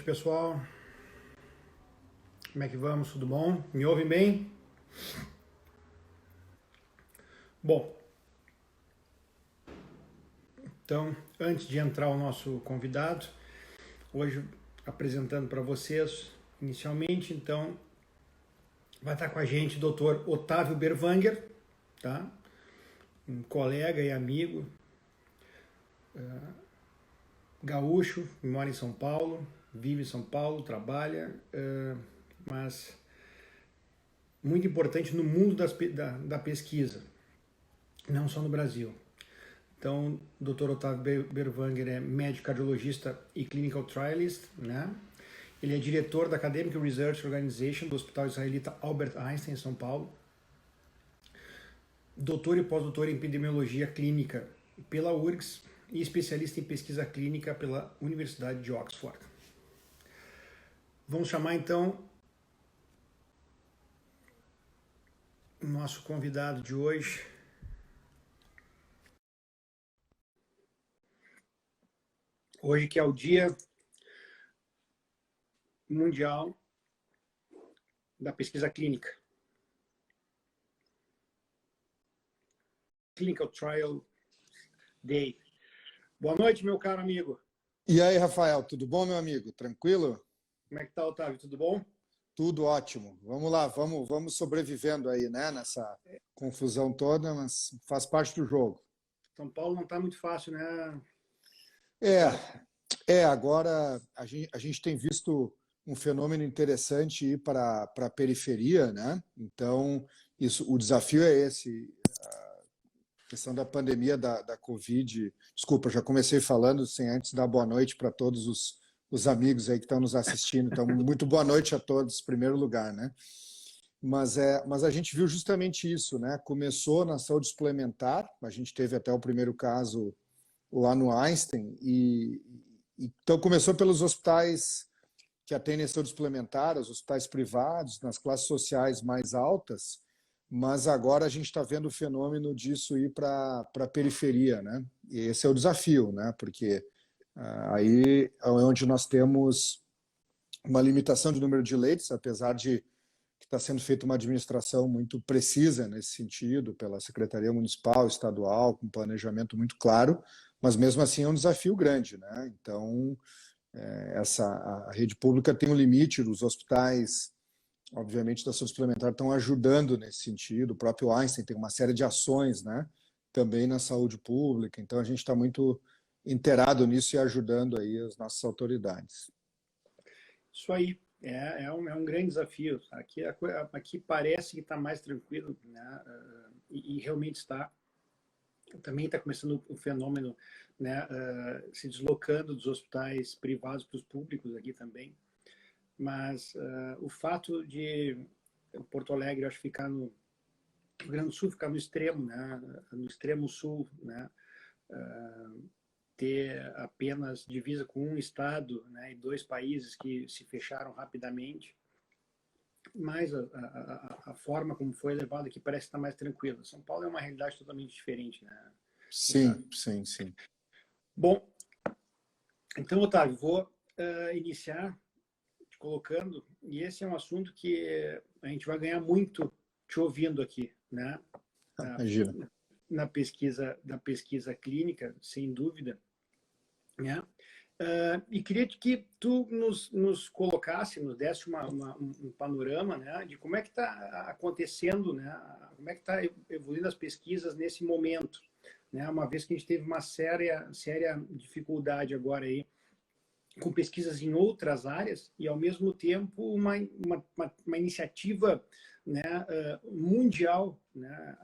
pessoal. Como é que vamos? Tudo bom? Me ouvem bem? Bom, então, antes de entrar o nosso convidado, hoje apresentando para vocês, inicialmente, então, vai estar com a gente o Dr. Otávio Berwanger, tá? Um colega e amigo, gaúcho, mora em São Paulo, vive em São Paulo, trabalha, mas muito importante no mundo da pesquisa, não só no Brasil. Então, o Dr. Otávio Berwanger é médico cardiologista e clinical trialist, né? Ele é diretor da Academic Research Organization do Hospital Israelita Albert Einstein, em São Paulo. Doutor e pós-doutor em epidemiologia clínica pela URGS e especialista em pesquisa clínica pela Universidade de Oxford. Vamos chamar então o nosso convidado de hoje. Hoje que é o Dia Mundial da Pesquisa Clínica. Clinical Trial Day. Boa noite, meu caro amigo. E aí, Rafael, tudo bom, meu amigo? Tranquilo? Como é que tá, Otávio? Tudo bom? Tudo ótimo. Vamos lá, vamos sobrevivendo aí, né? Nessa confusão toda, mas faz parte do jogo. São Paulo não tá muito fácil, né? Agora a gente tem visto um fenômeno interessante ir para a periferia, né? Então, o desafio é esse. A questão da pandemia da Covid. Desculpa, já comecei falando sem antes dar boa noite para todos os amigos aí que estão nos assistindo. Então, muito boa noite a todos, em primeiro lugar, né? Mas a gente viu justamente isso, né? Começou na saúde suplementar, a gente teve até o primeiro caso lá no Einstein, então começou pelos hospitais que atendem saúde suplementar, os hospitais privados, nas classes sociais mais altas, mas agora a gente está vendo o fenômeno disso ir para a periferia, né? E esse é o desafio, né? Porque aí é onde nós temos uma limitação de número de leitos, apesar de que está sendo feita uma administração muito precisa nesse sentido, pela Secretaria Municipal, Estadual, com planejamento muito claro, mas mesmo assim é um desafio grande, né? Então, a rede pública tem um limite, os hospitais, obviamente, da saúde suplementar estão ajudando nesse sentido, o próprio Einstein tem uma série de ações, né? Também na saúde pública, então a gente está muito inteirado nisso e ajudando aí as nossas autoridades. Isso aí, é um grande desafio. Aqui parece que está mais tranquilo, né? E realmente está. Também está começando o fenômeno, né? Se deslocando dos hospitais privados para os públicos aqui também. Mas o fato de Porto Alegre, acho, ficar no Rio Grande do Sul, ficar no extremo, né? No extremo sul, né? Ter apenas divisa com um estado, né, e dois países que se fecharam rapidamente, mas a forma como foi levado aqui parece estar mais tranquila. São Paulo é uma realidade totalmente diferente, né? Sim, sim, sim. Bom, então, Otávio, vou iniciar te colocando, e esse é um assunto que a gente vai ganhar muito te ouvindo aqui, né? Imagina. Na pesquisa clínica, sem dúvida, né? E queria que tu nos colocasse, nos desse um panorama, né, de como é que está acontecendo, né, como é que está evoluindo as pesquisas nesse momento, né, uma vez que a gente teve uma séria dificuldade agora aí com pesquisas em outras áreas e, ao mesmo tempo, uma iniciativa, né, mundial, né,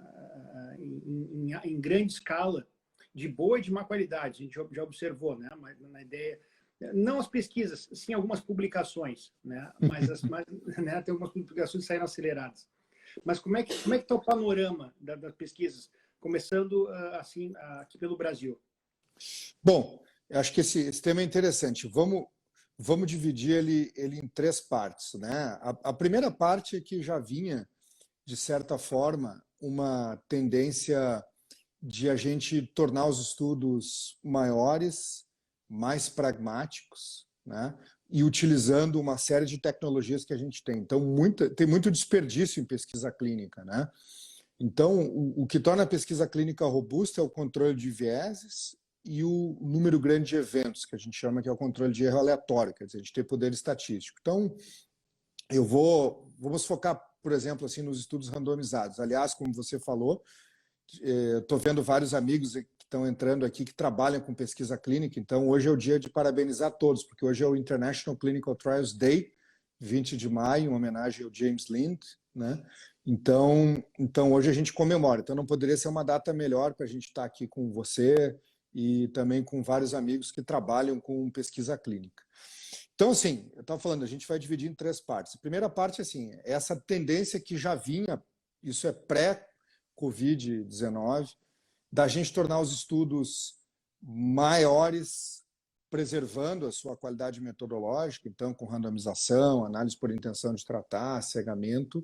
em grande escala, de boa e de má qualidade, a gente já observou, né? Mas na ideia, não as pesquisas, sim algumas publicações, né? Né, tem algumas publicações que saíram aceleradas. Mas como é que está o panorama das pesquisas, começando assim aqui pelo Brasil? Bom, eu acho que esse tema é interessante. Vamos dividir ele em três partes, né? A primeira parte é que já vinha, de certa forma, uma tendência de a gente tornar os estudos maiores, mais pragmáticos, né? e utilizando uma série de tecnologias que a gente tem. Então, tem muito desperdício em pesquisa clínica, né? Então, o que torna a pesquisa clínica robusta é o controle de vieses e o número grande de eventos, que a gente chama que é o controle de erro aleatório, quer dizer, a gente tem poder estatístico. Então, vamos focar, por exemplo, assim, nos estudos randomizados. Aliás, como você falou, estou vendo vários amigos que estão entrando aqui que trabalham com pesquisa clínica, então hoje é o dia de parabenizar todos, porque hoje é o International Clinical Trials Day, 20 de maio, em homenagem ao James Lind, né? Então hoje a gente comemora, então não poderia ser uma data melhor para a gente estar aqui com você e também com vários amigos que trabalham com pesquisa clínica. Então, assim, eu estava falando, a gente vai dividir em 3 partes. A primeira parte, assim, é essa tendência que já vinha, isso é pré-Covid-19, da gente tornar os estudos maiores, preservando a sua qualidade metodológica, então com randomização, análise por intenção de tratar, cegamento,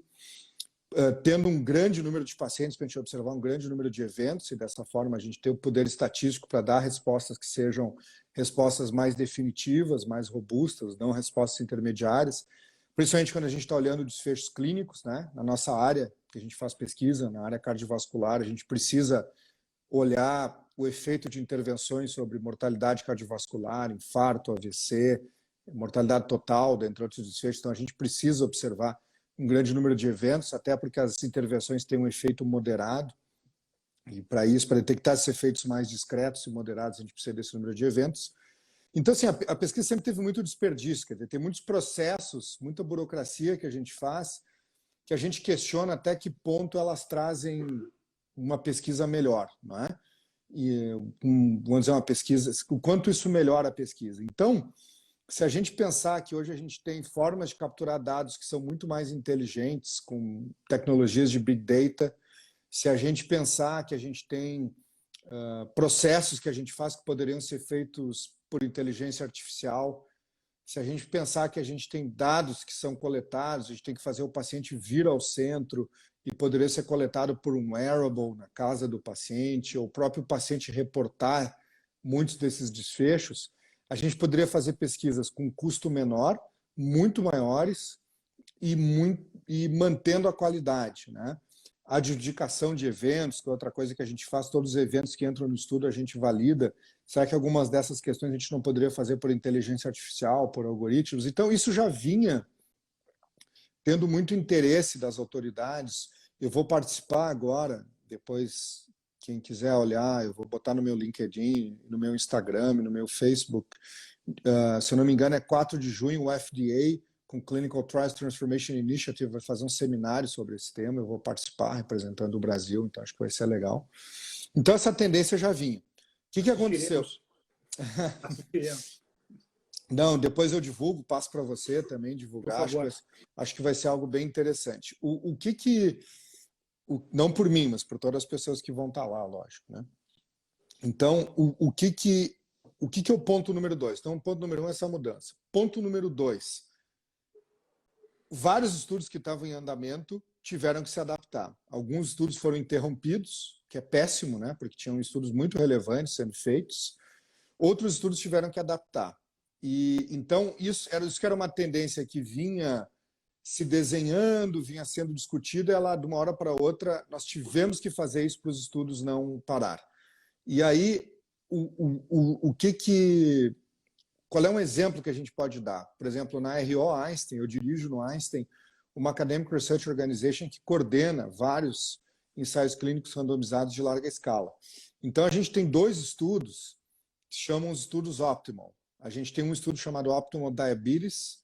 tendo um grande número de pacientes para a gente observar um grande número de eventos e dessa forma a gente ter o poder estatístico para dar respostas que sejam respostas mais definitivas, mais robustas, não respostas intermediárias, principalmente quando a gente está olhando desfechos clínicos, né? Na nossa área, que a gente faz pesquisa, na área cardiovascular, a gente precisa olhar o efeito de intervenções sobre mortalidade cardiovascular, infarto, AVC, mortalidade total, dentre outros desfechos, então a gente precisa observar um grande número de eventos, até porque as intervenções têm um efeito moderado, e para isso, para detectar esses efeitos mais discretos e moderados, a gente precisa desse número de eventos. Então, assim, a pesquisa sempre teve muito desperdício, quer dizer, tem muitos processos, muita burocracia que a gente faz, que a gente questiona até que ponto elas trazem uma pesquisa melhor, não é? E, vamos dizer, uma pesquisa, o quanto isso melhora a pesquisa. Então, se a gente pensar que hoje a gente tem formas de capturar dados que são muito mais inteligentes, com tecnologias de Big Data, se a gente pensar que a gente tem processos que a gente faz que poderiam ser feitos por inteligência artificial, se a gente pensar que a gente tem dados que são coletados, a gente tem que fazer o paciente vir ao centro e poderia ser coletado por um wearable na casa do paciente, ou o próprio paciente reportar muitos desses desfechos, a gente poderia fazer pesquisas com custo menor, muito maiores e mantendo a qualidade, né? A adjudicação de eventos, que é outra coisa que a gente faz, todos os eventos que entram no estudo a gente valida. Será que algumas dessas questões a gente não poderia fazer por inteligência artificial, por algoritmos? Então, isso já vinha tendo muito interesse das autoridades. Eu vou participar agora, depois, quem quiser olhar, eu vou botar no meu LinkedIn, no meu Instagram, no meu Facebook. Se eu não me engano, é 4 de junho, o FDA, com Clinical Trials Transformation Initiative, vai fazer um seminário sobre esse tema. Eu vou participar representando o Brasil, então acho que vai ser legal. Então, essa tendência já vinha. O que aconteceu? Não, depois eu divulgo, passo para você também divulgar. Acho que vai ser algo bem interessante. Não por mim, mas por todas as pessoas que vão estar lá, lógico, né? Então, o que é o ponto número 2? Então, o ponto número 1 é essa mudança. Ponto número 2. Vários estudos que estavam em andamento tiveram que se adaptar. Alguns estudos foram interrompidos, que é péssimo, né? Porque tinham estudos muito relevantes sendo feitos. Outros estudos tiveram que adaptar. E então isso que era uma tendência que vinha se desenhando, vinha sendo discutida, ela de uma hora para outra nós tivemos que fazer isso para os estudos não parar. E aí qual é um exemplo que a gente pode dar? Por exemplo, na RO Einstein, eu dirijo no Einstein uma Academic Research Organization que coordena vários ensaios clínicos randomizados de larga escala. Então, a gente tem 2 estudos que chamam os estudos Optimal. A gente tem um estudo chamado Optimal Diabetes,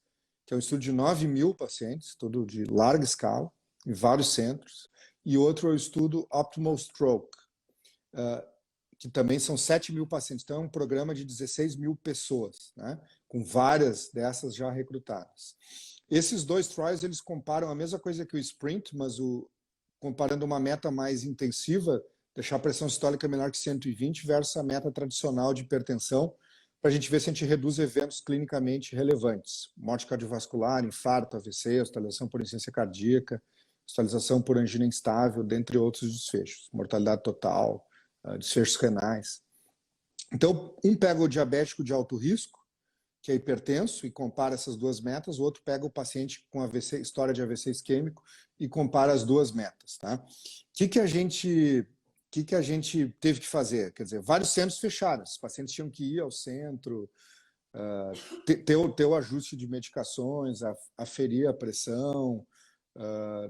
que é um estudo de 9.000 pacientes, estudo de larga escala, em vários centros, e outro é o estudo Optimal Stroke, que também são 7.000 pacientes. Então, é um programa de 16.000 pessoas, né? Com várias dessas já recrutadas. Esses 2 trials, eles comparam a mesma coisa que o Sprint, mas comparando uma meta mais intensiva, deixar a pressão sistólica menor que 120 versus a meta tradicional de hipertensão, para a gente ver se a gente reduz eventos clinicamente relevantes. Morte cardiovascular, infarto, AVC, hospitalização por insuficiência cardíaca, hospitalização por angina instável, dentre outros desfechos. Mortalidade total, desfechos renais. Então, um pega o diabético de alto risco, que é hipertenso e compara essas duas metas, o outro pega o paciente com AVC, história de AVC isquêmico e compara as duas metas. Tá? O que a gente teve que fazer? Quer dizer, vários centros fecharam, os pacientes tinham que ir ao centro, ter o ajuste de medicações, aferir a pressão,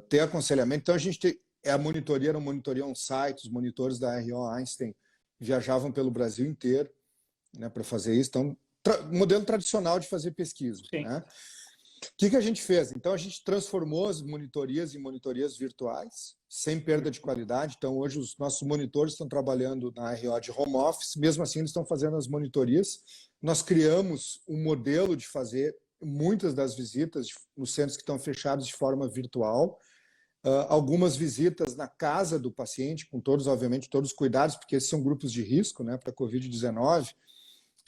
ter aconselhamento. Então, a gente era uma monitoria on-site, os monitores da RO Einstein viajavam pelo Brasil inteiro, né, para fazer isso. Então, modelo tradicional de fazer pesquisa. Né? O que a gente fez? Então, a gente transformou as monitorias em monitorias virtuais, sem perda de qualidade. Então, hoje, os nossos monitores estão trabalhando na RO de home office, mesmo assim, eles estão fazendo as monitorias. Nós criamos um modelo de fazer muitas das visitas nos centros que estão fechados de forma virtual, algumas visitas na casa do paciente, com todos, obviamente, todos os cuidados, porque esses são grupos de risco, né, para a Covid-19.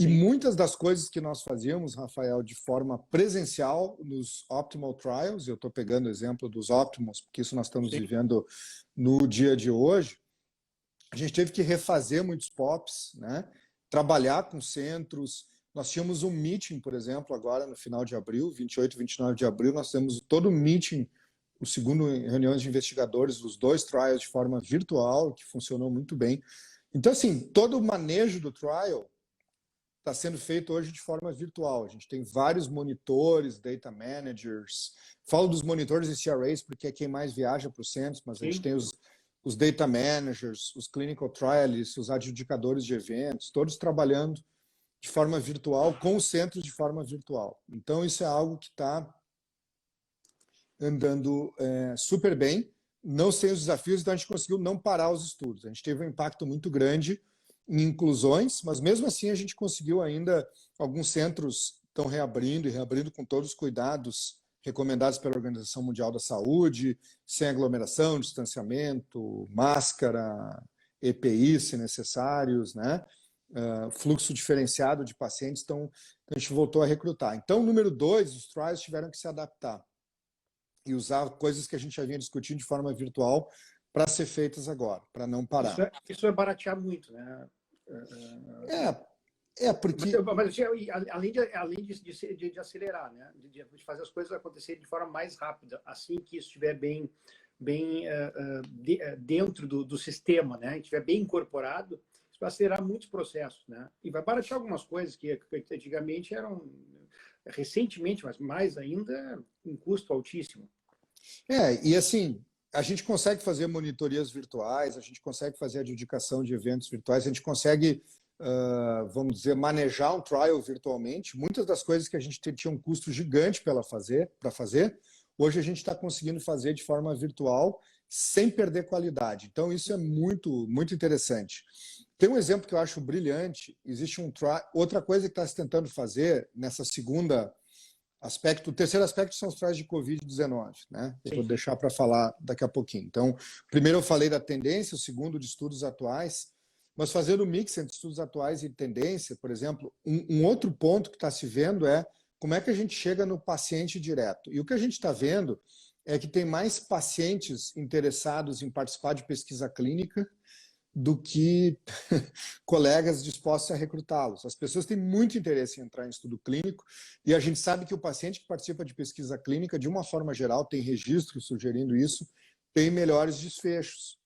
E muitas das coisas que nós fazíamos, Rafael, de forma presencial nos Optimal Trials, eu estou pegando o exemplo dos Optimals, porque isso nós estamos vivendo no dia de hoje, a gente teve que refazer muitos POPs, né? Trabalhar com centros. Nós tínhamos um meeting, por exemplo, agora no final de abril, 28 e 29 de abril, nós temos todo o meeting, o segundo reuniões de investigadores dos 2 trials de forma virtual, que funcionou muito bem. Então, assim, todo o manejo do trial está sendo feito hoje de forma virtual. A gente tem vários monitores, data managers. Falo dos monitores e CRAs porque é quem mais viaja para os centros, mas a gente tem os data managers, os clinical trialists, os adjudicadores de eventos, todos trabalhando de forma virtual, com os centros de forma virtual. Então, isso é algo que está andando super bem, não sem os desafios, então a gente conseguiu não parar os estudos. A gente teve um impacto muito grande em inclusões, mas mesmo assim a gente conseguiu ainda, alguns centros estão reabrindo e reabrindo com todos os cuidados recomendados pela Organização Mundial da Saúde, sem aglomeração, distanciamento, máscara, EPI se necessários, né? Fluxo diferenciado de pacientes, então a gente voltou a recrutar. Então, número 2, os trials tiveram que se adaptar e usar coisas que a gente já vinha discutindo de forma virtual para ser feitas agora, para não parar. Isso é baratear muito, né? Porque... Mas além de acelerar, né? De fazer as coisas acontecerem de forma mais rápida, assim que isso estiver bem dentro do sistema, né? Estiver bem incorporado, isso vai acelerar muitos processos, né? E vai baratear algumas coisas que antigamente eram, recentemente, mas mais ainda, um custo altíssimo. E assim, a gente consegue fazer monitorias virtuais, a gente consegue fazer adjudicação de eventos virtuais, a gente consegue, vamos dizer, manejar um trial virtualmente. Muitas das coisas que a gente tinha um custo gigante para fazer, hoje a gente está conseguindo fazer de forma virtual, sem perder qualidade. Então, isso é muito, muito interessante. Tem um exemplo que eu acho brilhante. Existe outra coisa que está se tentando fazer nessa segunda aspecto. O terceiro aspecto são os trials de Covid-19, né? Eu vou deixar para falar daqui a pouquinho. Então, primeiro eu falei da tendência, o segundo de estudos atuais, mas fazendo o mix entre estudos atuais e tendência, por exemplo, um outro ponto que está se vendo é como é que a gente chega no paciente direto. E o que a gente está vendo é que tem mais pacientes interessados em participar de pesquisa clínica do que colegas dispostos a recrutá-los. As pessoas têm muito interesse em entrar em estudo clínico e a gente sabe que o paciente que participa de pesquisa clínica, de uma forma geral, tem registros sugerindo isso, tem melhores desfechos.